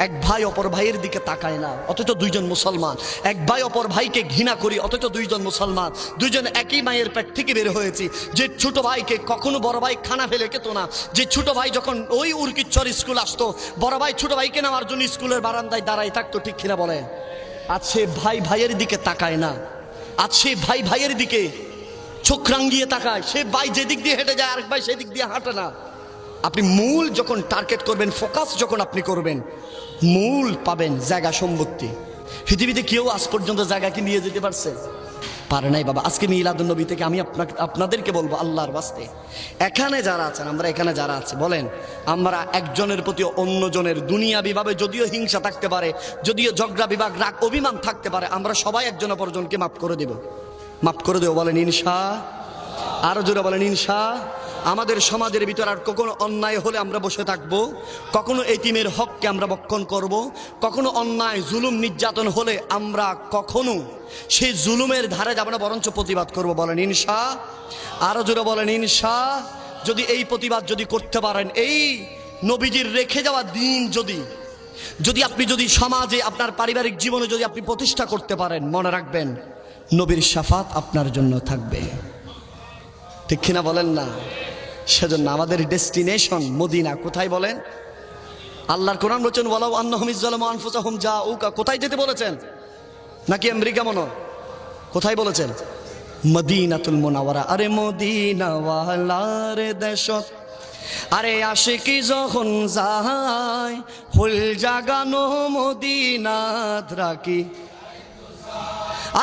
এক ভাই অপর ভাইয়ের দিকে তাকায় না, অথচ দুইজন মুসলমান। এক ভাই অপর ভাইকে ঘৃণা করি, অথচ দুইজন মুসলমান। দুইজন একই মায়ের পেট থেকে বের হয়েছি। যে ছোট ভাইকে কখনো বড় ভাই খানা ফেলে খেত না, যে ছোট ভাই যখন ওই উর্কিচ্ছর স্কুল আসতো, বড় ভাই ছোট ভাইকে নেওয়ার জন্য স্কুলের বারান্দায় দাঁড়াই থাকতো, ঠিক কিনা বলেন? আজ সে ভাই ভাইয়ের দিকে তাকায় না, আজ সে ভাই ভাইয়ের দিকে চোখ রাঙ্গিয়ে তাকায়। সে ভাই যেদিক দিয়ে হেঁটে যায় আরেক ভাই সেদিক দিয়ে হাঁটে না। আপনি মূল যখন টার্গেট করবেন, ফোকাস যখন আপনি করবেন, মূল পাবেন জায়গা সম্পত্তি। পৃথিবীতে কেউ আজ পর্যন্ত জায়গাকে নিয়ে যেতে পারছে? পারে নাই বাবা। আজকে মিলাদুন্নবী থেকে আমি আপনাদেরকে বলবো, আল্লাহর বাস্তে এখানে যারা আছেন, আমরা এখানে যারা আছে, বলেন আমরা একজনের প্রতি অন্যজনের দুনিয়াবিভাবে যদিও হিংসা থাকতে পারে, যদিও ঝগড়া বিভাগ রাগ অভিমান থাকতে পারে, আমরা সবাই একজন অপরজনকে মাফ করে দেব, মাফ করে দেব। বলেন ইনশা। আরো জোরে বলেন ইনশা। আমাদের সমাজের ভিতর আর কখনো অন্যায় হলে আমরা বসে থাকবো, কখনো এতিমের হককে আমরা বক্ষণ করব, কখনো অন্যায় জুলুম নির্যাতন হলে আমরা কখনো সেই জুলুমের ধারে যাব না, বরঞ্চ প্রতিবাদ করব। বলেন ইনশা। আরো জোরে বলেন ইনশা। যদি এই প্রতিবাদ যদি করতে পারেন, এই নবীজির রেখে যাওয়া দিন যদি আপনি যদি সমাজে আপনার পারিবারিক জীবনে যদি আপনি প্রতিষ্ঠা করতে পারেন, মনে রাখবেন নবীর শাফাত আপনার জন্য থাকবে, ঠিক কিনা বলেন না? সেজন্য আমাদের ডেস্টিনেশন মদিনা। কোথায় বলেন? আল্লাহর কোরআন বলেছেন ওয়ালাউ আন্নাহুম ইযলামু আনফুসাহুম জাউকা। কোথায় যেতে বলেছেন? নাকি আমেরিকা মনে? কোথায় বলেছেন? মদিনাতুল মুনাওয়ারা। আরে মদিনা ওয়ালার দেশত, আরে আশিকি যখন যায়, ফুল জাগানো মদিনাত রাখি,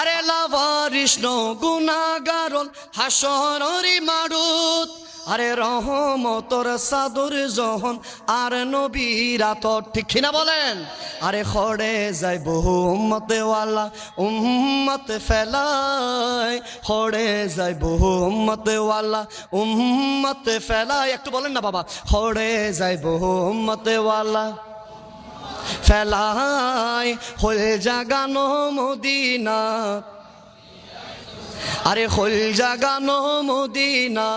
আরে লাভারিষ্ণ গুনাগারল হাসররি মারুত, আরে রহমতর সাদর যখন আর নবীরা তো, ঠিক কিনা বলেন? আরে খড়ে যাই বহু উম্মতেওয়ালা উম্মত ফেলায়, খড়ে যাই বহু উম্মতেওয়ালা উম্মত ফেলায়। একটু বলেন না বাবা, খড়ে যাই বহু উম্মতেওয়ালা ফেলায়, হল জাগানো মদিনা, আরে হল জাগানো মদিনা,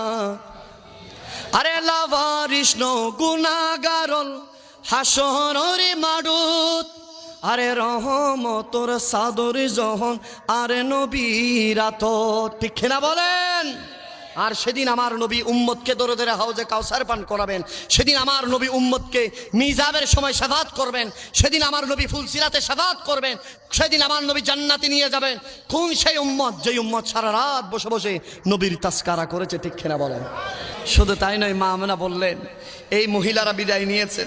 আরে লাভারিষ্ণ গুনাগারল হাসররি মারুত, আরে রহমতর সাদর যখন আরে নবীরা তো, ঠিক না বলেন? আর সেদিন আমার নবী উম্মতকে দরে দরে হাউজে কাউসার পান করাবেন, সেদিন আমার নবী উম্মতকে মিজাবের সময় শাফাত করবেন, সেদিন আমার নবী ফুলসিরাতে শাফাত করবেন, সেদিন আমার নবী জান্নাতে নিয়ে যাবেন। কোন সেই উম্মত, যেই উম্মত সারা রাত বসে বসে নবীর তাসকারা করেছে, ঠিক না বলেন? শুধু তাই নয়, মা আমেনা বললেন এই মহিলারা বিদায় নিয়েছে,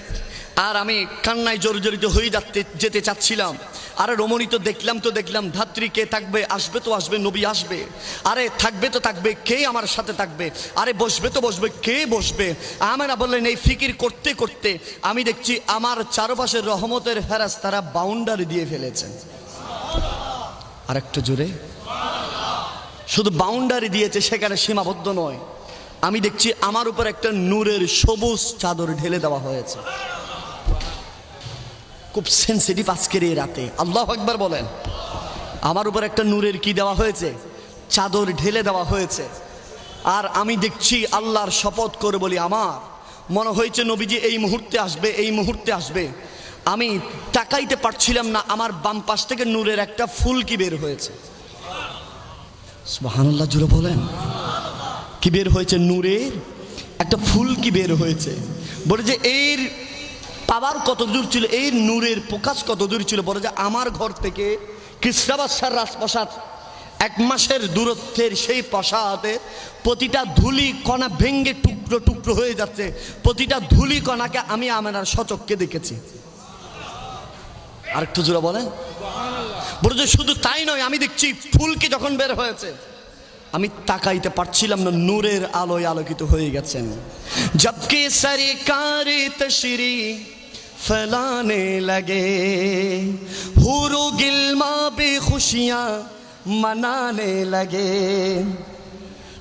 আর আমি কান্নায় জর্জরিত হয়ে যেতে চাচ্ছিলাম। আরে রমণী তো দেখলাম ধাত্রী কে থাকবে, আসবে তো আসবে, নবী আসবে, আরে থাকবে তো থাকবে, কে আমার সাথে থাকবে, আরে বসবে তো বসবে, কে বসবে? আমেনা বললেন এই ফিকির করতে করতে আমি দেখছি আমার চারপাশে রহমতের ফেরেশতারা বাউন্ডারি দিয়ে ফেলেছেন। আর একটু জোরে, শুধু বাউন্ডারি দিয়েছে, সেখানে সীমাবদ্ধ নয়। আমি দেখছি আমার উপর একটা নূরের সবুজ চাদর ঢেলে দেওয়া হয়েছে। খুব সেন্সিটিভ আজকের এই রাতে, আল্লাহু আকবার বলেন। আমার উপর একটা নূরের কি দেওয়া হয়েছে? চাদর ঢেলে দেওয়া হয়েছে। আর আমি দেখছি, আল্লাহর শপথ করে বলি, আমার মনে হয়েছে নবীজি এই মুহূর্তে আসবে, এই মুহূর্তে আসবে। আমি তাকাইতে পারছিলাম না, আমার বাম পাশ থেকে নূরের একটা ফুল কি বের হয়েছে। সুবহানাল্লাহ জুড়ে বলেন, কি বের হয়েছে? নূরের একটা ফুল কি বের হয়েছে। বলে যে এর পাওয়ার কত দূর ছিল, এই নূরের প্রকাশ কত দূর ছিল। বলে যে আমার ঘর থেকে কিসরা বাদশার রাজপ্রাসাদ 1 মাসের দূরত্বের সেই প্রাসাদে প্রতিটা ধুলি কণা ভেঙ্গে টুকরো টুকরো হয়ে যাচ্ছে। প্রতিটা ধুলি কণাকে আমি আমেনার সচক্ষে দেখেছি। আরেকটু জোরে বলেন। বলে যে শুধু তাই নয়, আমি দেখছি ফুলকে যখন বের হয়েছে, আমি তাকাইতে পারছিলাম না, নূরের আলোয় আলোকিত হয়ে গেছেন। জবকে সরকার তশরি फैलाने लगे, हुरू गिल्मा भी खुशियाँ मनाने लगे,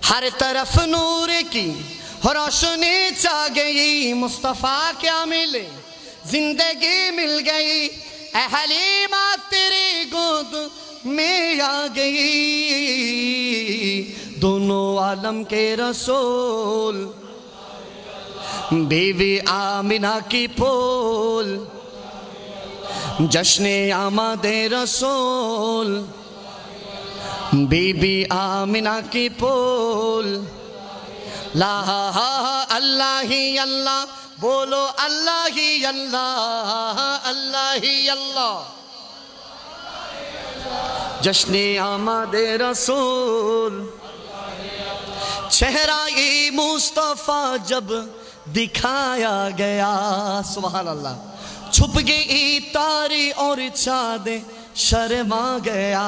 हर तरफ नूर की रोशनी छा गई, मुस्तफ़ा क्या मिले जिंदगी मिल गई, ऐ हलीमा तेरी गोद में आ गई, दोनों आलम के रसूल बीवी आमिना की फूल, জশ্নে আমাদের রসূল बीबी आमिना की पोल ला अल्लाह ही अल्लाह बोलो अल्लाह ही अल्लाह अल्लाह ही अल्लाह जश्ने आमदे रसूल चेहरा ये मुस्तफा जब दिखाया गया सुभान अल्लाह छुप गई तारे और चाँद शर्मा गया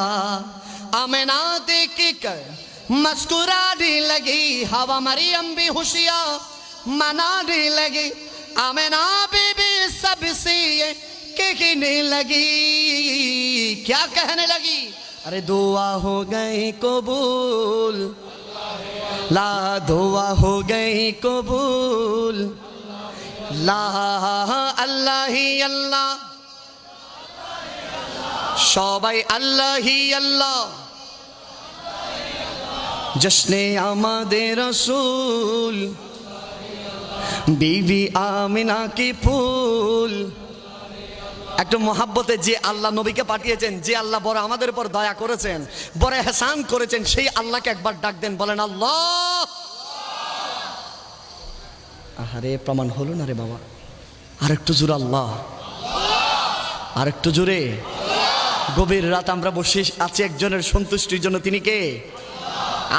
आमिना देख कर मुस्कुराने लगी हवा मरियम भी होशियार मनाने लगी आमिना बीबी सबसे कहने लगी क्या कहने लगी अरे दुआ हो गई कबूल ला दुआ हो गई कबूल ला अल्लाह ही अल्लाह सबाई अल्लाह ही अल्लाह जश्ने आमदे रसूल बीबी आमिना की फूल একটু মহাব্বতে যে আল্লাহ নবীকে পাঠিয়েছেন যে আল্লাহ বড় আমাদের উপর দয়া করেছেন বড় ইহসান করেছেন সেই আল্লাহকে একবার ডাক দেন বলেন আল্লাহ আহারে প্রমাণ হলো না রে বাবা আরেকটু জোরে আল্লাহ আরেকটু জোরে গভীর রাত আমরা বসে আছি একজনের সন্তুষ্টির জন্য তিনি কে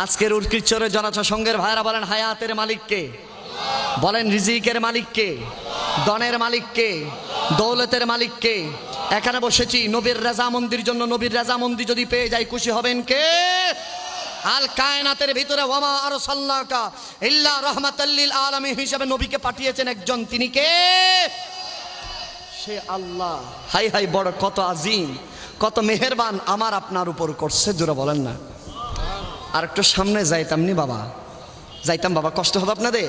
আজকের উৎকৃষ্টরে জনতা সঙ্গের ভাইরা বলেন হায়াতের মালিক কে বলেন রিজিকের মালিক কে দনের মালিক কে দৌলতের মালিক কে এখানে বসেছি নবীর রাজামন্দির জন্য নবীর রাজামন্দি যদি পেয়ে যাই খুশি হবেন কে আল কায়নাতের ভিতরে ওয়ামা আরসালনাকা ইল্লা রাহমাতাল লিল আলামিন হিসেবে নবীকে পাঠিয়েছেন একজন তিনি কে সে আল্লাহ হাই হাই বড় কত আজিম কত মেহেরবান আমার আপনার উপর করছে জোরে বলেন না আর একটু সামনে যাইতাম নি বাবা যাইতাম বাবা কষ্ট হবে আপনাদের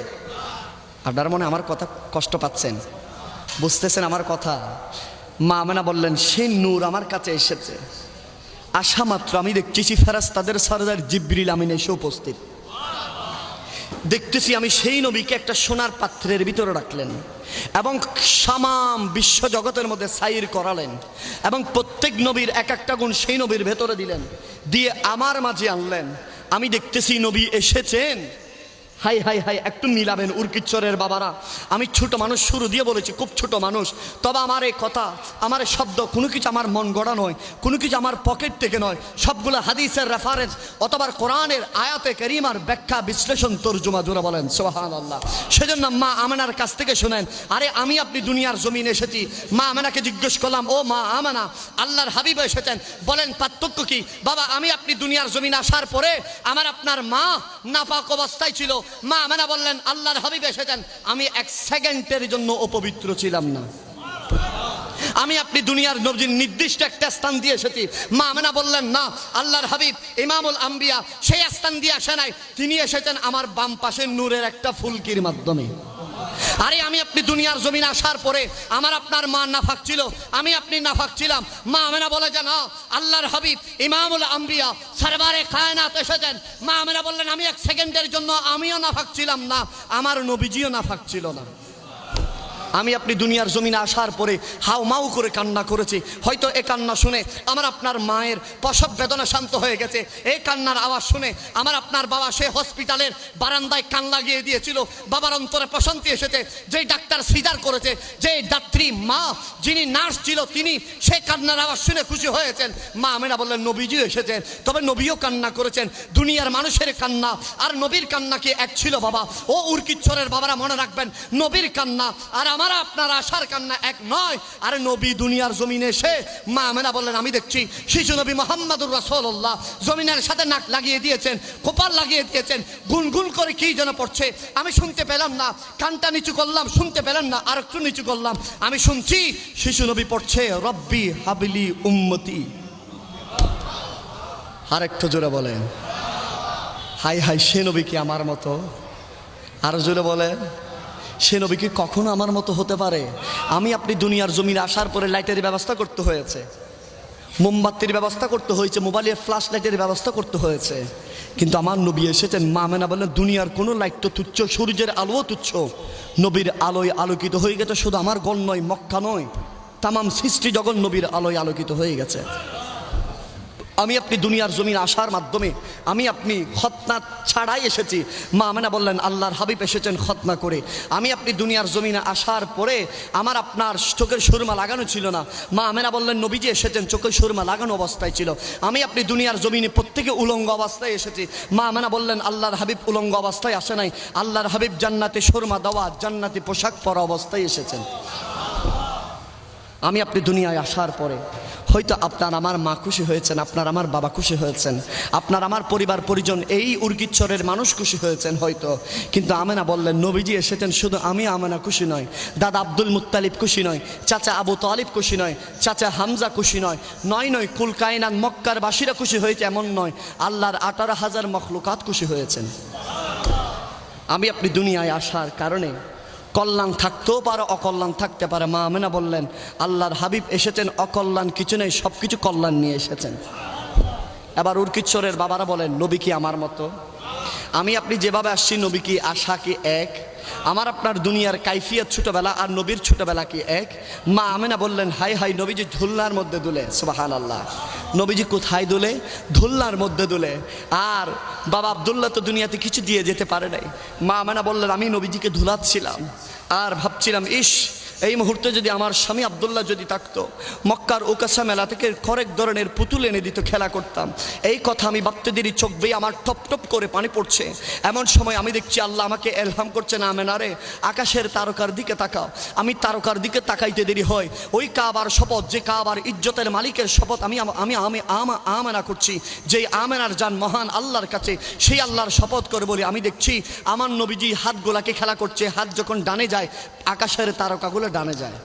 আপনার মনে আমার কথা কষ্ট পাচ্ছেন বুঝতেছেন আমার কথা মা আমেনা বললেন সেই নূর আমার কাছে এসেছে আসা মাত্র আমি দেখতেছি ফেরেশতাদের সরদার জিবরিল আমিন এসে উপস্থিত দেখতেছি আমি সেই নবীকে একটা সোনার পাত্রের ভিতরে রাখলেন এবং সামাম বিশ্ব জগতের মধ্যে সাইর করালেন এবং প্রত্যেক নবীর এক একটা গুণ সেই নবীর ভেতরে দিলেন দিয়ে আমার মাঝে আনলেন আমি দেখতেছি নবী এসেছেন হাই হাই হাই একটু মিলাবেন উর্কিচ্ছরের বাবারা আমি ছোট মানুষ শুরু দিয়ে বলেছি খুব ছোট মানুষ তবে আমার এই কথা আমার এই শব্দ কোনো কিছু আমার মন গড়া নয় কোনো কিছু আমার পকেট থেকে নয় সবগুলো হাদিসের রেফারেন্স অথবা কোরআনের আয়াতে কারিমার ব্যাখ্যা বিশ্লেষণ তরজমা জোরে বলেন সুবহানাল্লাহ সেজন্য মা আমেনার কাছ থেকে শুনেন আরে আমি আপনি দুনিয়ার জমিনে এসেছি মা আমেনাকে জিজ্ঞেস করলাম ও মা আমেনা আল্লাহর হাবিব এসেছেন বলেন পার্থক্য কি বাবা আমি আপনি দুনিয়ার জমিনে আসার পরে আমার আপনার মা নাপাক অবস্থায় ছিল মা আমেনা বললেন আল্লাহর হাবিব এসেছেন আমি এক সেকেন্ডের জন্য অপবিত্র ছিলাম না আমি আপনি দুনিয়ার নবীর নির্দিষ্ট একটা স্থান দিয়ে এসেছি মা আমেনা বললেন না আল্লাহর হাবিব ইমামুল আম্বিয়া সেই স্থান দিয়ে আসে নাই তিনি এসেছেন আমার বাম পাশে নূরের একটা ফুলকির মাধ্যমে আরে আমি আপনি দুনিয়ার জমিনে আসার পরে আমার আপনার মা নাফাক ছিল আমি আপনি নাফাক ছিলাম মা আমেনা বলে যে না আল্লাহর হাবিব ইমামুল আম্বিয়া সরবারে কায়নাত এসেছেন মা আমেনা বললেন আমি এক সেকেন্ডের জন্য আমিও নাফাক ছিলাম না আমার নবীজিও নাফাক ছিল না আমি আপনি দুনিয়ার জমিনে আসার পরে হাউ মাউ করে কান্না করেছি হয়তো এই কান্না শুনে আমার আপনার মায়ের প্রসব বেদনা শান্ত হয়ে গেছে এই কান্নার আওয়াজ শুনে আমার আপনার বাবা সে হসপিটালের বারান্দায় কান লাগিয়ে দিয়েছিল বাবার অন্তরে প্রশান্তি এসেছে যেই ডাক্তার সিজার করেছে যেই দাত্রী মা যিনি নার্স ছিল তিনি সেই কান্নার আওয়াজ শুনে খুশি হয়েছেন মা আমেনা বললেন নবীজিও এসেছেন তবে নবীও কান্না করেছেন দুনিয়ার মানুষের কান্না আর নবীর কান্না কি এক ছিল বাবা ও উর্কিচ্ছরের বাবারা মনে রাখবেন নবীর কান্না আর আমার আপনার আশার কান্না এক নয় আর নবী দুনিয়ার জমিনে এসে মা আমেনা বললেন আমি দেখছি শিশু নবী মুহাম্মদুর রাসূলুল্লাহ জমিনের সাথে নাক লাগিয়ে দিয়েছেন কপাল লাগিয়ে দিয়েছেন গুনগুন করে কি যেন পড়ছে আমি শুনতে পেলাম না কানটা নিচু করলাম শুনতে পেলাম না আর একটু নিচু করলাম আমি শুনছি শিশু নবী পড়ছে রব্বি হাবলি উম্মতি আর একটু জোরে বলেন হাই হাই সে নবী কি আমার মতো আরো জোরে বলেন সে নবী কি কখনো আমার মতো হতে পারে আমি আপনি দুনিয়ার জমিনে আসার পরে লাইটের ব্যবস্থা করতে হয়েছে মোমবাতির ব্যবস্থা করতে হয়েছে মোবাইলের ফ্ল্যাশ লাইটের ব্যবস্থা করতে হয়েছে কিন্তু আমার নবী এসেছেন মা আমেনা বললেন দুনিয়ার কোনো লাইট তো তুচ্ছ সূর্যের আলোও তুচ্ছ নবীর আলোয় আলোকিত হয়ে গেছে শুধু আমার গণ নয় মক্কা নয় তামাম সৃষ্টি জগৎ নবীর আলোয় আলোকিত হয়ে গেছে। আমি আপনি দুনিয়ার জমিন আসার মাধ্যমে আমি আপনি খতনা ছাড়াই এসেছি। মা আমেনা বললেন আল্লাহর হাবিব এসেছেন খতনা করে। আমি আপনি দুনিয়ার জমিনে আসার পরে আমার আপনার চোখের সুরমা লাগানো ছিল না। মা আমেনা বললেন নবীজি এসেছেন চোখের সুরমা লাগানো অবস্থায় ছিল। আমি আপনি দুনিয়ার জমিনে প্রত্যেকে উলঙ্গ অবস্থায় এসেছি। মা আমেনা বললেন আল্লাহর হাবিব উলঙ্গ অবস্থায় আসে নাই, আল্লাহর হাবিব জান্নাতে সুরমা দেওয়া জান্নাতি পোশাক পরা অবস্থায় এসেছেন। আমি আপনি দুনিয়ায় আসার পরে হয়তো আপনার আমার মা খুশি হয়েছেন, আপনার আমার বাবা খুশি হয়েছেন, আপনার আমার পরিবার পরিজন এই উর্গিচ্ছরের মানুষ খুশি হয়েছেন হয়তো। কিন্তু আমেনা বললেন নবীজি এসেছেন শুধু আমি আমেনা খুশি নয়, দাদা আব্দুল মুত্তালিব খুশি নয়, চাচা আবু তালিব খুশি নয়, চাচা হামজা খুশি নয়, নয় কুল কায়নাত মক্কার বাসীরা খুশি হয়েছে এমন নয়, আল্লাহর 18,000 মখলুকাত খুশি হয়েছেন। আমি আপনি দুনিয়ায় আসার কারণে কল্যাণ থাকতেও পারে, অকল্যাণ থাকতে পারে। মা আমেনা বললেন আল্লাহর হাবিব এসেছেন অকল্যাণ কিছু নেই, সব কিছু কল্যাণ নিয়ে এসেছেন। এবার উর্কিচ্ছরের বাবারা বলেন নবী কি আমার মতো? আমি আপনি যেভাবে আসছি নবী কি আশা কি এক? আমার আপনার দুনিয়ার কাইফিয়ত ছোটবেলা আর নবীর ছোটবেলা কি এক? মা আমেনা বললেন হাই হাই নবীজি ঝুলনার মধ্যে দুলে। সুবহানাল্লাহ। নবীজি কোথায় দুলে? ধুলনার মধ্যে দুলে। আর বাবা আব্দুল্লাহ তো দুনিয়াতে কিছু দিয়ে যেতে পারে নাই। মা আমেনা বললেন আমি নবীজিকে ধুলাচ্ছিলাম আর ভাবছিলাম ইস এই মুহূর্তে যদি আমার স্বামী আব্দুল্লাহ যদি থাকতো, মক্কার ওকাসা মেলা থেকে কয়েক ধরনের পুতুল এনে দিত, খেলা করতাম। এই কথা আমি ভাবতে দেরি চোখ বেয়ে আমার টপ টপ করে পানি পড়ছে। এমন সময় আমি দেখছি আল্লাহ আমাকে এলহাম করছে না আমেনা রে আকাশের তারকার দিকে তাকাও। আমি তারকার দিকে তাকাইতে দেরি হয় ওই কাবার শপথ, যে কাবার ইজ্জতের মালিকের শপথ আমি আমি আমি আমেনা করছি, যেই আমেনার জান মহান আল্লাহর কাছে, সেই আল্লাহর শপথ করে বলি আমি দেখছি আমার নবীজি হাতগুলাকে খেলা করছে। হাত যখন ডানে যায় আকাশের তারকাগুলো ডানে যায়,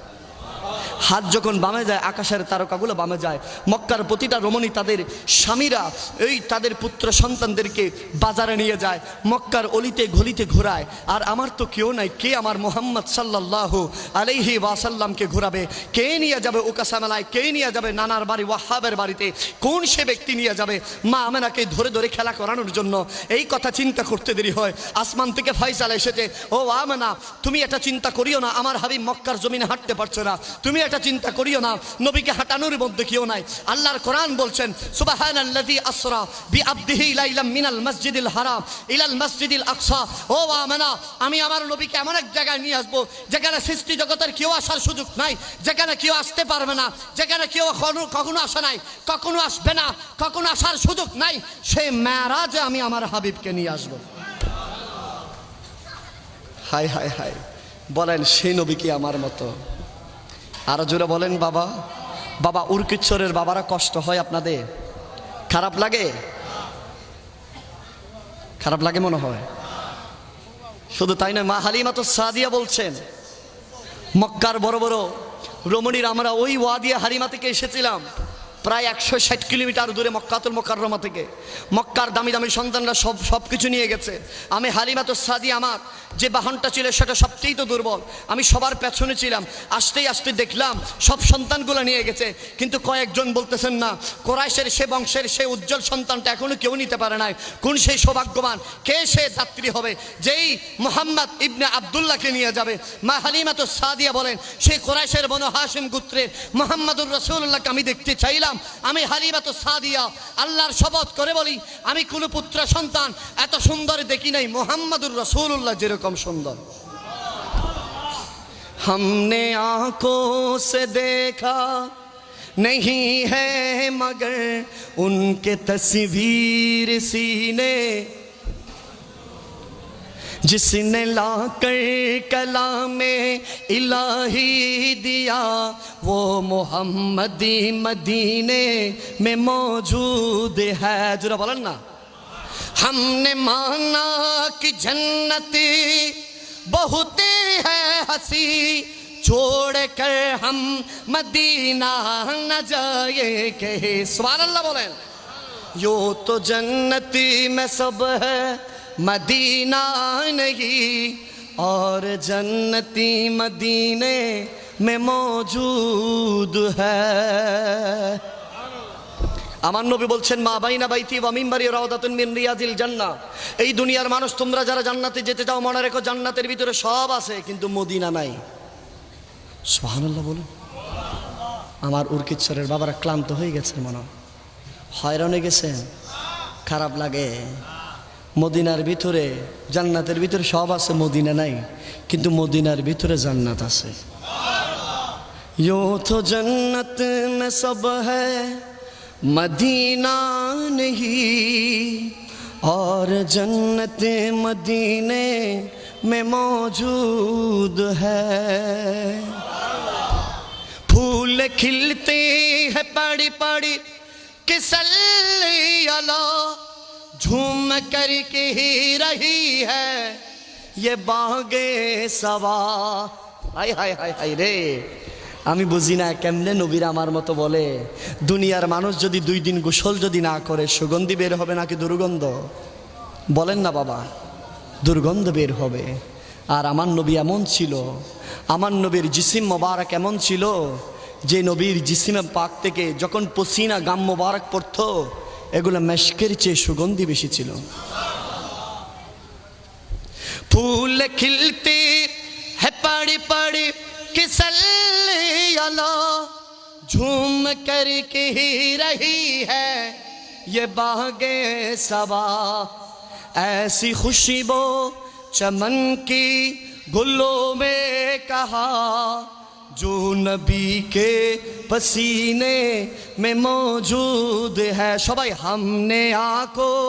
হাত যখন বামে যায় আকাশের তারকাগুলো বামে যায়। মক্কার প্রতিটা রমণী তাদের স্বামীরা এই তাদের পুত্র সন্তানদেরকে বাজারে নিয়ে যায়, মক্কার অলিতে গলিতে ঘোরায়। আর আমার তো কেউ নাই, কে আমার মোহাম্মদ সাল্লাল্লাহু আলাইহি ওয়াসাল্লামকে ঘোরাবে? কে নিয়ে যাবে ওকাসা মেলায়? কে নিয়ে যাবে নানার বাড়ি ওয়াহাবের বাড়িতে? কোন সে ব্যক্তি নিয়ে যাবে মা আমেনাকে ধরে ধরে খেলা করানোর জন্য? এই কথা চিন্তা করতে দেরি হয় আসমান থেকে ফয়সালা এসেছে, ও আমেনা তুমি এটা চিন্তা করিও না, আমার হাবিব মক্কার জমিনে হাঁটতে পারছে না, তুমি এটা চিন্তা করিও না, নবীকে হাঁটানোর মধ্যে কেউ নাই। আল্লাহর কোরআন বলছেন সুবহানাল্লাযী আসরা বিআবদিহি লাইলাম মিনাল মাসজিদিল হারাম ইলাল মাসজিদিল আকসা। ও আমেনা আমি আমার নবীকে এমন এক জায়গায় নিয়ে আসবো যেখানে সৃষ্টি জগতের কেউ আসার সুযোগ নাই, যেখানে কেউ আসতে পারবে না, যেখানে কেউ কখনো আসে নাই, কখনো আসবে না, কখনো আসার সুযোগ নাই। সেই মেরাজে আমি আমার হাবিবকে নিয়ে আসবো। হায় হায় হায়, বলেন সেই নবী কি আমার মতো? আরো জোরে বলেন বাবা। বাবা উর্কিচ্ছরের বাবারা কষ্ট হয় আপনাদের? খারাপ লাগে? খারাপ লাগে মনে হয়। শুধু তাই নয়, মা হালিমাতুস সাদিয়া বলছেন মক্কার বড় বড় রমণীর আমরা ওই ওয়াদিয়া হালিমা থেকে এসেছিলাম, প্রায় 160 কিলোমিটার দূরে মক্কাতুল মুকাররমা থেকে। মক্কার দামি দামি সন্তানরা সব কিছু নিয়ে গেছে। আমি হালিমাতুস সাদিয়া আমার যে বাহনটা ছিল সেটা সবচেয়ে তো দুর্বল, আমি সবার পেছনে ছিলাম। আস্তে আস্তে দেখলাম সব সন্তানগুলো নিয়ে গেছে, কিন্তু কয়েকজন বলতেছেন না কোরাইশের সে বংশের সে উজ্জ্বল সন্তানটা এখনো কেউ নিতে পারে নাই। কোন সেই সৌভাগ্যবান, কে সে যাত্রী হবে যেই মুহাম্মদ ইবনে আব্দুল্লাহকে নিয়ে যাবে? মা হালিমাতুস সাদিয়া বলেন সেই কোরাইশের বনু হাশিম গোত্রের মুহাম্মদুর রাসূলুল্লাহকে আমি দেখতে চাইলাম। আমি হালিমাতুস সাদিয়া আল্লাহর শপথ করে বলি আমি কোন পুত্র সন্তান এত সুন্দর দেখি নাই মুহাম্মদুর রাসূলুল্লাহ যেরকম সুন্দর। हमने आंखों से देखा नहीं है मगर उनके तस्वीर सीने, जिसने लाकर कलामे इलाही दिया वो मोहम्मदी मदीने में मौजूद है। जरा बोलन ना। हमने माना कि जन्नती बहुत है हंसी, छोड़ कर हम मदीना न जाएंगे। सुभान अल्लाह बोलें। यो तो जन्नती में सब है मदीना नहीं, और जन्नती मदीने में मौजूद है। আমার নবী বলছেন মা বাইনা বাইতি ওয়া মিম্বারি রাউদাতুন মিন রিয়াদিল জান্নাহ। এই দুনিয়ার মানুষ তোমরা যারা জান্নাতে যেতে চাও মনে রেখো জান্নাতের ভিতরে সব আছে কিন্তু মদিনা নাই। সুবহানাল্লাহ বলুন। আমার উর্কিচ্ছরের বাবারা ক্লান্ত হয়ে গেছে, মনে হয়রান হয়ে গেছেন, খারাপ লাগে। মদিনার ভিতরে, জান্নাতের ভিতরে সব আছে, মদিনা নাই, কিন্তু মদিনার ভিতরে জান্নাত আছে। यूं तो जन्नत में सब है, मदीना नहीं, और जन्नत मदीने में मौजूद है। फूल खिलते हैं पड़ी पड़ी किसल्ली अला, झूम करके ही रही है ये बागे सवा। हाय हाय हाय हाय रे, আমি বুঝি না কেমনে নবীর আমার মতো বলে, দুনিয়ার মানুষ যদি 2 দিন গোসল যদি না করে সুগন্ধি বের হবে নাকি দুর্গন্ধ? বলেন না বাবা, দুর্গন্ধ বের হবে। আর আমার নবী এমন ছিল, আমার নবীর জিসিম মোবারক এমন ছিল যে নবীর জিসিমে পাক থেকে যখন পসিনা গাম মোবারক পড়তো, এগুলো মেশকের চেয়ে সুগন্ধি বেশি ছিল। ফুল খিলতে হ্যাঁ পড়ি পড়ি किसल्ली अला, झूम करके ही रही है ये बागे सबा। ऐसी खुशबू चमन की गुलों में कहा, जो नबी के पसीने में मौजूद है। सबाई हमने आंखों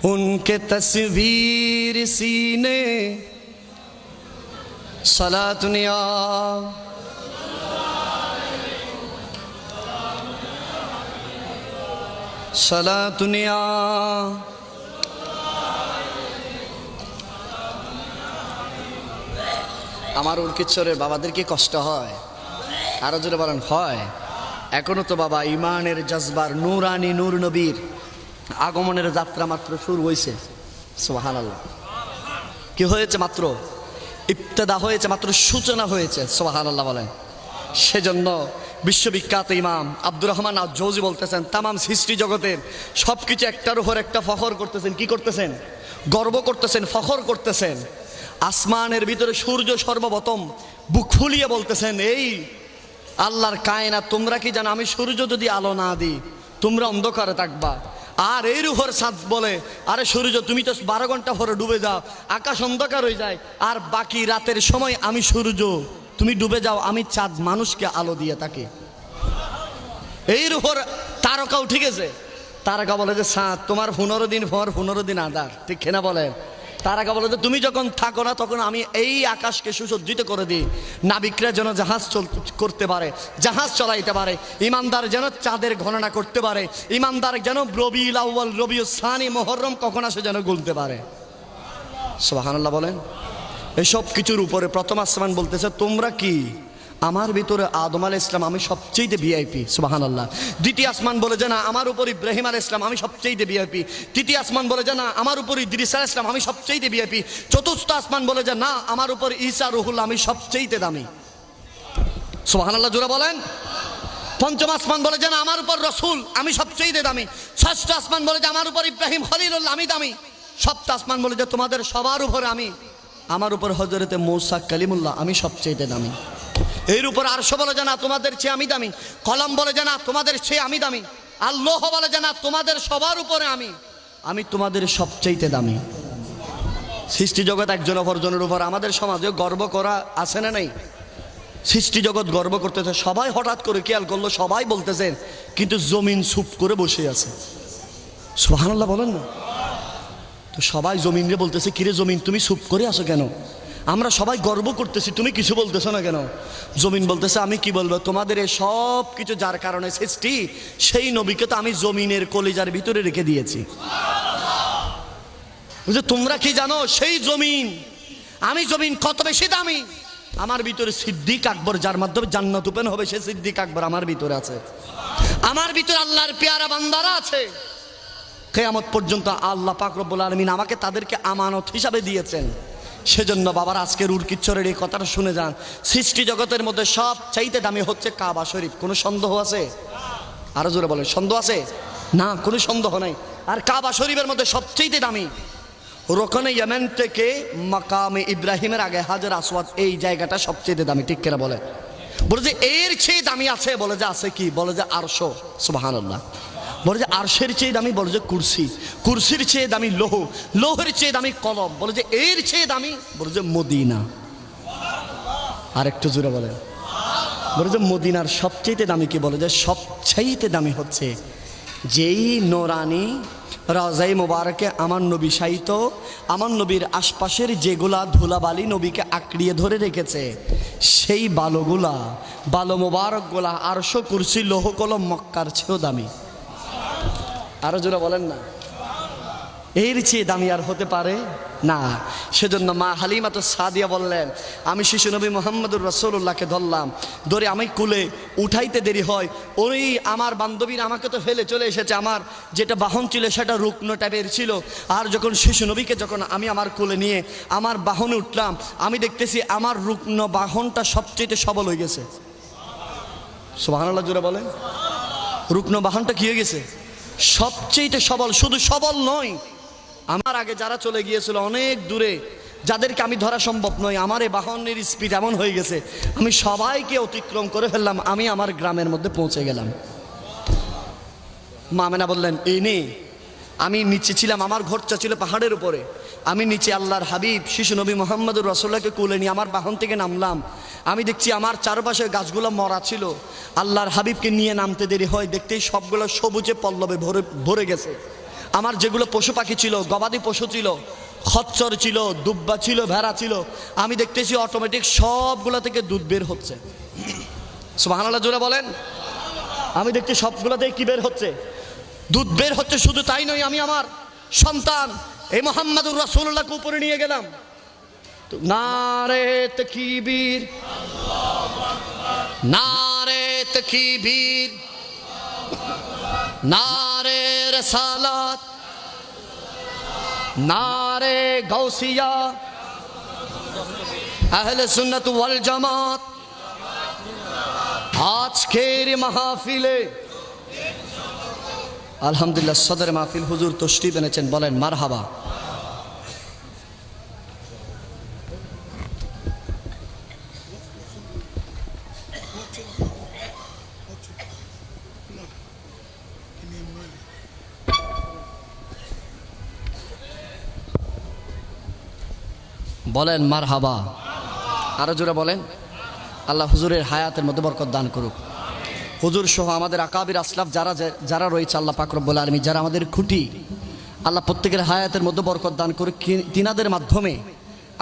उनके तस्वीर सीने, सलातुनिया सलातुनिया। আমার উর্কিচ্ছরের বাবাদের কি কষ্ট হয়? আরো জোরে বলেন, হয়। এখনো তো বাবা ইমানের জজবার নূরানি নূর নবীর আগমনের যাত্রা মাত্র শুরু হয়েছে। সুবহানাল্লাহ। কি হয়েছে? মাত্র ইবতেদা হয়েছে, মাত্র সূচনা হয়েছে। সুবহানাল্লাহ বলেন। সেজন্য বিশ্ববিখ্যাত ইমাম আব্দুর রহমান আজ-জৌজি বলতেছেন, তামাম সৃষ্টি জগতের সব কিছু একটার উপর একটা ফখর করতেছেন। কি করতেছেন? গর্ব করতেছেন, ফখর করতেছেন। আসমানের ভিতরে সূর্য সর্বপ্রথম বুক ফুলিয়ে বলতেছেন, এই আল্লাহর কায়নাত, তোমরা কি জানো আমি সূর্য যদি আলো না দিই তোমরা অন্ধকারে থাকবা। আর এর উপর চাঁদ বলে, আরে সূর্য তুমি তো 12 ঘন্টা পরে ডুবে যাও, আকাশ অন্ধকার হয়ে যায়, আর বাকি রাতের সময় আমি সূর্য, তুমি ডুবে যাও, আমি চাঁদ মানুষকে আলো দিয়ে থাকি। এর উপর তারকাও ঠিক আছে, তারকা বলে যে চাঁদ তোমার 15 দিন পর 15 দিন আধার, ঠিক কিনা বলেন? তারকা বলে যে তুমি যখন থাকো না তখন আমি এই আকাশকে সুসজ্জিত করে দিই, নাবিকরা যেন জাহাজ করতে পারে, জাহাজ চলাইতে পারে, ইমানদার যেন চাঁদের গণনা করতে পারে, ইমানদার যেন রবিউল আউয়াল রবিউল সানি মুহররম কখন আসে যেন গুনতে পারে। সুবহানাল্লাহ বলেন। এসব কিছুর উপরে প্রথম আসমান বলতেছে, তোমরা কি আমার ভিতরে আদম আলাইহিস সালাম আমি সবচেয়ে ভিআইপি। সুবহানাল্লাহ। দ্বিতীয় আসমান বলে যে না আমার উপর ইব্রাহিম আলাইহিস সালাম আমি সবচেয়ে ভিআইপি। তৃতীয় আসমান বলে যে না আমার উপর ইদ্রিস আলাইহিস সালাম আমি সবচেয়ে ভিআইপি। চতুর্থ আসমান বলে যে না আমার উপর ঈসা রুহুল্লাহ আমি সবচেয়ে দামি। সুবহানাল্লাহ জোরে বলেন। পঞ্চম আসমান বলে যে না আমার উপর রসুল আমি সবচেয়ে দামি। ষষ্ঠ আসমান বলে যে আমার উপর ইব্রাহিম খলিলুল্লাহ আমি দামি। সপ্তম আসমান বলে যে তোমাদের সবার উপরে আমি, আমার উপর হযরতে মূসা কালিমুল্লাহ আমি সবচেয়ে দামি। এর উপর আরশ বলে যে না তোমাদের চেয়ে আমি দামি। কলম বলে যে না তোমাদের চেয়ে আমি দামি। আল্লাহ বলে যে না তোমাদের সবার উপরে আমি তোমাদের সবচেয়ে দামি। সৃষ্টি জগৎ একজন অপরজনের উপর। আমাদের সমাজে গর্ব করা আছে না নাই? সৃষ্টি জগৎ গর্ব করতেছে। সবাই হঠাৎ করে খেয়াল করলো, সবাই বলতেছেন, কিন্তু জমিন চুপ করে বসে আছে। সুবহানাল্লাহ বলেন না? তো সবাই জমিনরে বলতেছে, কিরে জমিন তুমি চুপ করে আছো কেন? আমরা সবাই গর্ব করতেছি, তুমি কিছু বলতেছো না কেন? জমিন বলতেছে, আমি কি বলবো, তোমাদের এই সব কিছু যার কারণে সৃষ্টি সেই নবীকে তো আমি জমিনের কলিজার ভিতরে রেখে দিয়েছি। বুঝলে তোমরা কি জানো সেই জমিন, আমি জমিন কত বেশি দামি? আমার ভিতরে সিদ্দিক আকবর, যার মাধ্যমে জান্নাত ওপেন হবে, সে সিদ্দিক আকবর আমার ভিতরে আছে। আমার ভিতরে আল্লাহর পেয়ারা বান্দারা আছে। কিয়ামত পর্যন্ত আল্লাহ পাক রব্বুল আলামিন আমাকে তাদেরকে আমানত হিসাবে দিয়েছেন। সেজন্য বাবার আজকের উর্কিচ্ছরের এই কথাটা শুনে যান। সৃষ্টি জগতের মধ্যে সব চাইতে দামি হচ্ছে কাবা শরীফ। কোনো সন্দেহ আছে? আরো জোরে বলেন, সন্দেহ আছে? না, কোনো সন্দেহ নাই। আর কাবা শরীফের মধ্যে সবচেয়ে দামি রোকনে ইয়েমেন থেকে মাকামে ইব্রাহিমের আগে হাজার আসওয়াদ, এই জায়গাটা সবচেয়ে দামি, ঠিক কিনা বলে? বলে যে এর চেয়ে দামি আছে, বলে যে আছে কি? বলে যে আরশ। সুবহানাল্লাহ। বলে যে আরশের চেয়ে দামি, বলে যে কুরসি, কুরসির চেয়ে দামি লৌহ, লৌহের চেয়ে দামি কলম, বলে যে এর চেয়ে দামি, বলে যে মদিনা। আর একটু জোরে বলে, বলে যে মদিনার সবচেয়ে দামি কি? বলে যে সবচাইতে দামি হচ্ছে যেই নোরানি রাজাই মোবারকে আমার নবী সাহিত্য, আমার নবীর আশপাশের যেগুলা ধুলাবালি নবীকে আঁকড়িয়ে ধরে রেখেছে, সেই বালুগুলা, বালো মোবারকগুলা আরশ, কুরসি, লৌহ, কলম মক্কার চেয়েও দামি। আরো জোরে বলেন না, এর চেয়ে দামি আর হতে পারে না। সেজন্য মা হালিমাতুস সাদিয়া বললেন, আমি শিশু নবী মুহাম্মদুর রাসূলুল্লাহকে ধরলাম, ধরে আমি কুলে উঠাইতে দেরি হয়, ওই আমার বান্ধবীরা আমাকে তো ফেলে চলে এসেছে, আমার যেটা বাহন ছিল সেটা রুগ্ন টাইপের ছিল। আর যখন শিশু নবীকে যখন আমি আমার কোলে নিয়ে আমার বাহনে উঠলাম, আমি দেখতেছি আমার রুগ্ন বাহনটা সবচেয়ে সবল হয়ে গেছে। সুবহানাল্লাহ জোরে বলেন। রুগ্ন বাহনটা কি হয়ে গেছে? সবচেয়ে সবল। শুধু সবল নয়, আমার আগে যারা চলে গিয়েছিল অনেক দূরে, যাদেরকে আমি ধরা সম্ভব নয়, আমার এই বাহনের স্পিড এমন হয়ে গেছে, আমি সবাইকে অতিক্রম করে ফেললাম, আমি আমার গ্রামের মধ্যে পৌঁছে গেলাম। মা আমেনা বললেন, এই নে, আমি নিচে ছিলাম, আমার ঘরটা ছিল পাহাড়ের উপরে, আমি নিচে আল্লাহর হাবিব শিশু নবী মুহাম্মদুর রাসূলুল্লাহকে কোলে নিয়ে আমার বাহন থেকে নামলাম। আমি দেখছি আমার চারপাশে গাছগুলো মরা ছিল, আল্লাহর হাবিবকে নিয়ে নামতে দেরি হয়, দেখতেই সবগুলো সবুজে পল্লবে ভরে গেছে। আমার যেগুলো পশু পাখি ছিল, গবাদি পশু ছিল, খচ্চর ছিল, দুব্বা ছিল, ভেড়া ছিল, আমি দেখতেছি অটোমেটিক সবগুলো থেকে দুধ বের হচ্ছে। সুবহানাল্লাহ জোরে বলেন। আমি দেখছি সবগুলো থেকে কি বের হচ্ছে? দুধ বের হচ্ছে। শুধু তাই নয়, আমি আমার সন্তান এই মুহাম্মদুর রাসূলুল্লাহকে উপরে নিয়ে গেলাম। নারে তাকবীর, নারে তাকবীর, নারে রিসালাত, নারে গাউসিয়া, আহলে সুন্নাত ওয়াল জামাত। আজকের মাহফিলে আলহামদুলিল্লাহ সদর মাহফিল হুজুর তশরিফ এনেছেন, বলেন মারহাবা। বলেন মারহাবা। আরো জোরে বলেন। আল্লাহ হুজুরের হায়াতের মধ্যে বরকত দান করুক। হুজুর সহ আমাদের আকাবির আসলাফ যারা রয়েছে, আল্লাহ পাক রব্বুল আলামিন যারা আমাদের খুঁটি, আল্লাহ প্রত্যেকের হায়াতের মধ্যে বরকত দান করুক। তিনাদের মাধ্যমে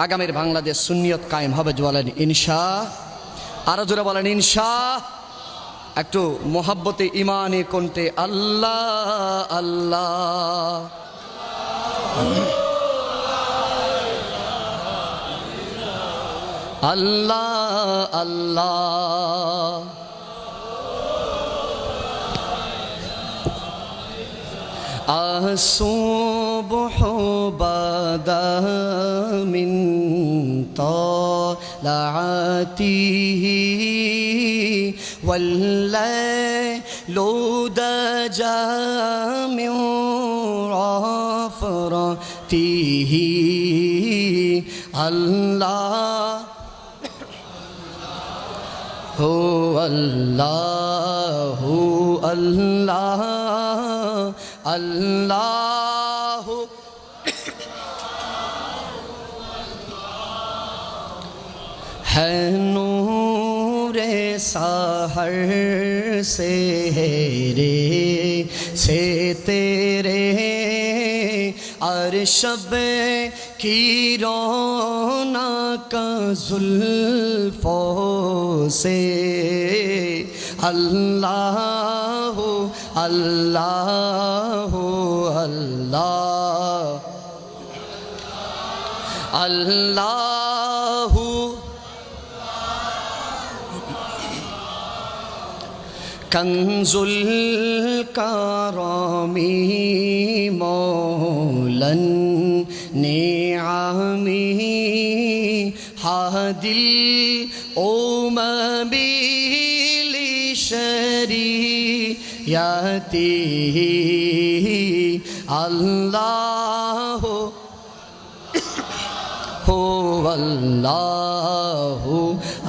আগামীর বাংলাদেশ সুন্নিয়ত কায়েম হবে, বলেন ইনশা। আরো জোরে বলেন ইনশা। একটু মোহাব্বতে ইমানে কণ্ঠে আল্লাহ আল্লাহ। আল্লাহ আল্লাহ। الصبح بدا من طلعته والليل دجى من رفرته الله هو الله الله الله है नूरे सहर से तेरे अरशब की रौनक जुल्फों से अल्लाह अल्लाह अल्लाह अल्लाह कंजुल करमी मौलन निआमी हादिल ओमबिली शरीयती अल्लाह আল্লাহু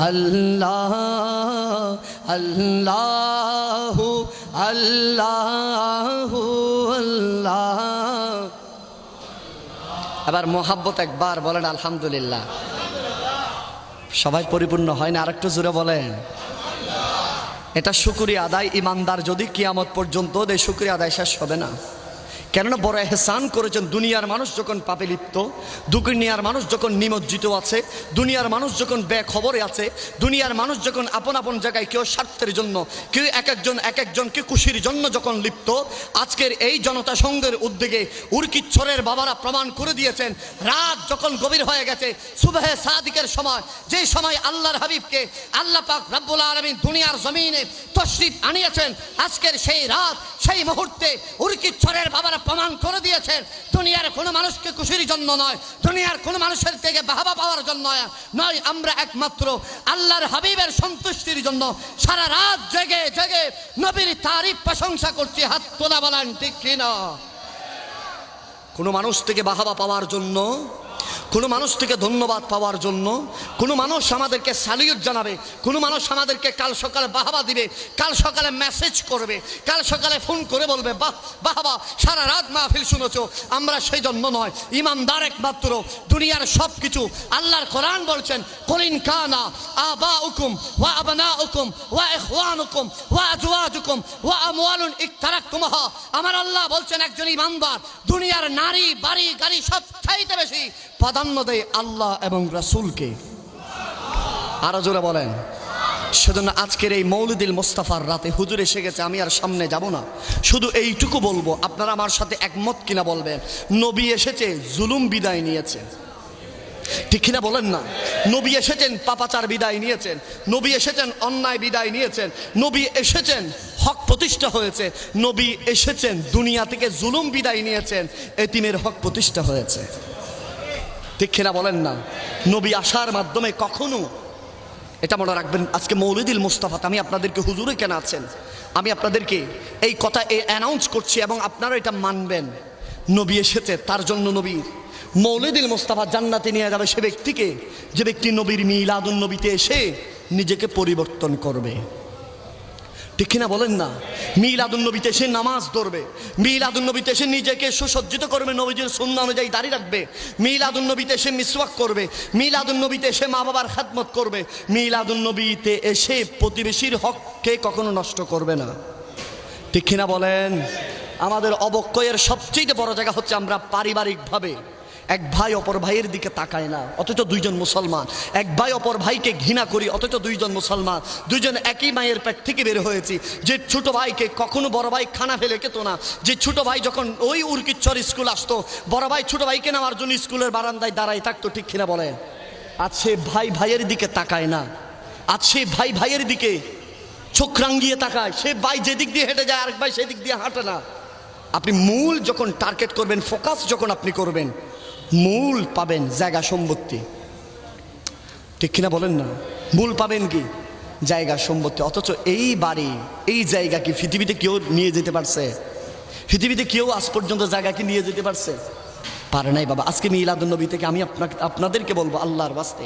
আল্লাহ আল্লাহু আল্লাহু আল্লাহ। এবার মোহাব্বত একবার বলেন আলহামদুলিল্লাহ। সবাই পরিপূর্ণ হয় না, আরেকটু জোরে বলেন। এটা শুকরিয়া আদায়। ইমানদার যদি কিয়ামত পর্যন্ত এই শুকরিয়া আদায় শেষ হবে না। কেননা বড় এহসান করেছেন। দুনিয়ার মানুষ যখন পাপে লিপ্ত, দুনিয়ার মানুষ যখন নিমজ্জিত আছে, দুনিয়ার মানুষ যখন বেখবরে আছে, দুনিয়ার মানুষ যখন আপন আপন জায়গায় কেউ স্বার্থের জন্য, কেউ এক একজনকে খুশির জন্য যখন লিপ্ত, আজকের এই জনতা সংঘের উদ্যোগে উরকিচ্ছরের বাবারা প্রমাণ করে দিয়েছেন। রাত যখন গভীর হয়ে গেছে, সুবহে সাদিকের সময়, যে সময় আল্লাহর হাবিবকে আল্লাহ পাক রব্বুল আলামিন দুনিয়ার জমিনে তশরিফ আনিয়েছেন, আজকের সেই রাত, সেই মুহূর্তে উরকিচ্ছরের বাবারা প্রমাণ করে দিয়েছেন দুনিয়ার কোনো মানুষকে খুশির জন্য নয়, দুনিয়ার কোনো মানুষের থেকে বাহবা পাওয়ার জন্য নয়, আমরা একমাত্র আল্লাহর হাবিবের সন্তুষ্টির জন্য সারা রাত জেগে জেগে নবীর তারিফ প্রশংসা করছি। হাত তোলা বলেন ঠিক কিনা? কোনো মানুষ থেকে বাহবা পাওয়ার জন্য, কোনো মানুষ থেকে ধন্যবাদ পাওয়ার জন্য, কোনো মানুষ আমাদেরকে স্যালিউট জানাবে, কোনো মানুষ আমাদেরকে কাল সকালে বাহবা দিবে, কাল সকালে মেসেজ করবে, কাল সকালে ফোন করে বলবে বাহ বাহবা সারা রাত মাহফিল শুনেছো, আমরা সেই জন্য নয়। ইমানদার একমাত্র দুনিয়ার সব কিছু, আল্লাহর কোরআন বলছেন কুলিন কানা আবাউকুম ওয়া আবনাউকুম ওয়া ইখওয়ানুকুম ওয়া আজওয়াজুকুম ওয়া আমওয়ালুন ইকতারাকতুমহা। আমার আল্লাহ বলছেন একজন ইমানদার দুনিয়ার নারী বাড়ি গাড়ি সব চাইতে বেশি প্রাধান্য দেয় আল্লাহ এবং রাসূলকে। আরো জোরে বলেন। সেজন্য আজকের এই মৌলিদুল মুস্তাফার রাতে হুজুর এসে গেছে, আমি আর সামনে যাব না, শুধু এইটুকু বলবো, আপনারা আমার সাথে একমত কিনা বলবেন। নবী এসেছে, জুলুম বিদায় নিয়েছে, ঠিক কিনা বলেন না? নবী এসেছেন, পাপাচার বিদায় নিয়েছেন, নবী এসেছেন, অন্যায় বিদায় নিয়েছেন, নবী এসেছেন, হক প্রতিষ্ঠা হয়েছে, নবী এসেছেন, দুনিয়া থেকে জুলুম বিদায় নিয়েছেন, এতিমের হক প্রতিষ্ঠা হয়েছে, ঠিক কিনা বলেন না? নবী আসার মাধ্যমে কখনো, এটা মনে রাখবেন, আজকে মৌলিদুল মুস্তাফাতে আমি আপনাদেরকে, হুজুরে কেন আছেন, আমি আপনাদেরকে এই কথা অ্যানাউন্স করছি এবং আপনারা এটা মানবেন। নবী এসেছে, তার জন্য নবীর মৌলিদুল মুস্তাফা জান্নাতে নিয়ে যাবে সে ব্যক্তিকে, যে ব্যক্তি নবীর মিলাদুন নবীতে এসে নিজেকে পরিবর্তন করবে, ঠিক কিনা বলেন না? মিলাদুন নবীতে এসে নামাজ ধরবে, মিলাদুন নবীতে এসে নিজেকে সুসজ্জিত করবে, নবীজির সুন্নাহ অনুযায়ী দাড়ি রাখবে, মিলাদুন নবীতে এসে মিসওয়াক করবে, মিলাদুন নবীতে এসে মা বাবার খেদমত করবে, মিলাদুন নবীতে এসে প্রতিবেশীর হককে কখনো নষ্ট করবে না, ঠিক কিনা বলেন? আমাদের অবক্ষয়ের সবচেয়ে বড় জায়গা হচ্ছে আমরা পারিবারিকভাবে এক ভাই অপর ভাইয়ের দিকে তাকায় না, অথচ দুইজন মুসলমান। এক ভাই অপর ভাইকে ঘৃণা করি, অথচ দুইজন মুসলমান, দুইজন একই মায়ের পেট থেকে বের হয়েছি। যে ছোট ভাইকে কখনো বড় ভাই খানা ফেলে খেত না, যে ছোট ভাই যখন ওই উরকিচ্ছর স্কুল আসতো, বড় ভাই ছোট ভাইকে নেওয়ার জন্য স্কুলের বারান্দায় দাঁড়ায় থাকতো, ঠিক কিনা বলেন? আজ সে ভাই ভাইয়ের দিকে তাকায় না, আজ সে ভাই ভাইয়ের দিকে চোখ রাঙ্গিয়ে তাকায়, সে ভাই যেদিক দিয়ে হেঁটে যায় আরেক ভাই সেদিক দিয়ে হাঁটে না। আপনি মূল যখন টার্গেট করবেন, ফোকাস যখন আপনি করবেন, মূল পাবেন জায়গা সম্পত্তি, ঠিক কিনা বলেন না? মূল পাবেন কি? জায়গা সম্পত্তি। অথচ এই বাড়ি, এই জায়গা কি পৃথিবীতে কেউ নিয়ে যেতে পারছে? পৃথিবীতে কেউ আজ পর্যন্ত জায়গা কি নিয়ে যেতে পারছে? পারে নাই বাবা। আজকে মিলাদুন নবী থেকে আমি আপনাদেরকে বলবো, আল্লাহর বাস্তে,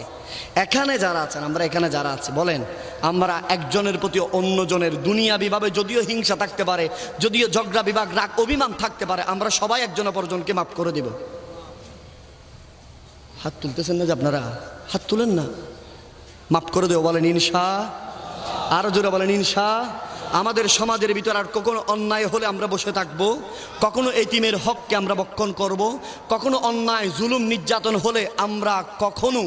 এখানে যারা আছেন, আমরা এখানে যারা আছি, বলেন আমরা একজনের প্রতি অন্যজনের দুনিয়াবিভাবে যদিও হিংসা থাকতে পারে, যদিও ঝগড়া বিভাগ রাগ অভিমান থাকতে পারে, আমরা সবাই একজন অপরজনকে মাফ করে দেব। হাত তুলতেছেন না যে আপনারা? হাত তুলেন না, মাফ করে দেব বলেন ইনশা। আরো জোরে বলেন ইনশা। আমাদের সমাজের ভিতর আর কখনো অন্যায় হলে আমরা বসে থাকবো, কখনো এতিমের হককে আমরা বক্ষণ করব, কখনো অন্যায় জুলুম নির্যাতন হলে আমরা কখনো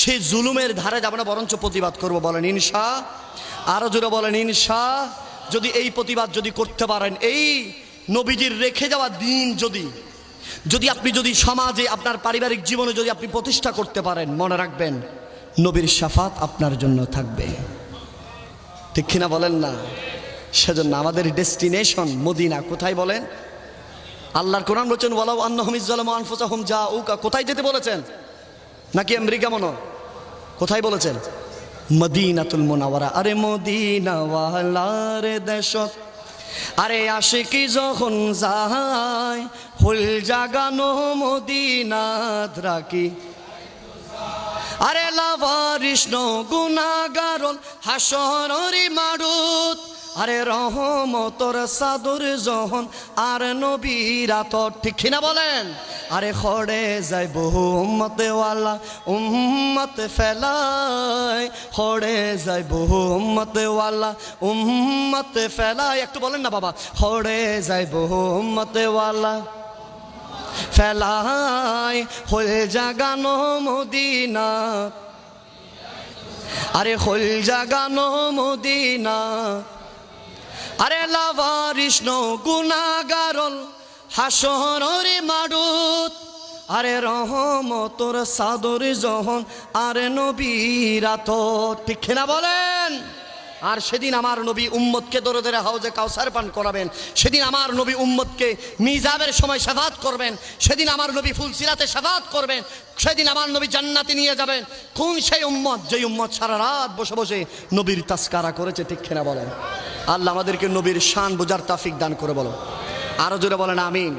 সেই জুলুমের ধারে যাব না, বরঞ্চ প্রতিবাদ করব, বলেন ইনশা। আরো জোরে বলেন ইনশা। যদি এই প্রতিবাদ যদি করতে পারেন, এই নবীজির রেখে যাওয়া দিন যদি আপনি যদি সমাজে আপনার পারিবারিক জীবনে যদি আপনি প্রতিষ্ঠা করতে পারেন, মনে রাখবেন নবীর শাফাত আপনার জন্য থাকবে, ঠিক কিনা বলেন না? সেজন্য আমাদের ডেস্টিনেশন মদিনা। কোথায় বলেন? আল্লাহর কোরআন বলছেন ওয়ালাউ আন্নাহুম ইযলামু আনফুসাহুম জাউকা। কোথায় যেতে বলেছেন? নাকি আমেরিকা মনো? কোথায় বলেছেন? মদিনাতুল মুনাওয়ারা। আরে মদিনাওয়ালার দেশত, আরে আশিকি যখন যায়, ফুল জাগানো মদিনাত রাখি, আরে লাভারিষ্ণ গুনাগারল হাসররি মারুত আরে রহমতর সাদর জহন আর নবীরা তো ঠিক কিনা বলেন আরে খড়ে যায় বহু উম্মতেওয়ালা উম্মত ফেলায় খড়ে যায় বহু উম্মতেওয়ালা উম্মত ফেলায় একটু বলেন না বাবা খড়ে যায় বহু উম্মতেওয়ালা ফেলায় হল জাগানো মদিনা আরে হল জাগানো মদিনা আরে লাভারিষ্ণ গুনাগারল হাসররে মারুত আরে রহমতর সাদর জহন আরে নবীরা তো ঠিক না বলেন আর সেদিন আমার নবী উম্মতকে ধরে ধরে হাউজে কাউসার পান করাবেন সেদিন আমার নবী উম্মতকে মিজাবের সময় শাফাত করবেন সেদিন আমার নবী ফুলসিরাতে শাফাত করবেন সেদিন আমার নবী জান্নাতে নিয়ে যাবেন কোন সেই উম্মত যেই উম্মত সারা রাত বসে বসে নবীর তাসকারা করেছে ঠিক না বলেন আল্লাহ আমাদেরকে নবীর শান বোঝার তাফিক দান করে বলো আরো জোরে বলেন আমিন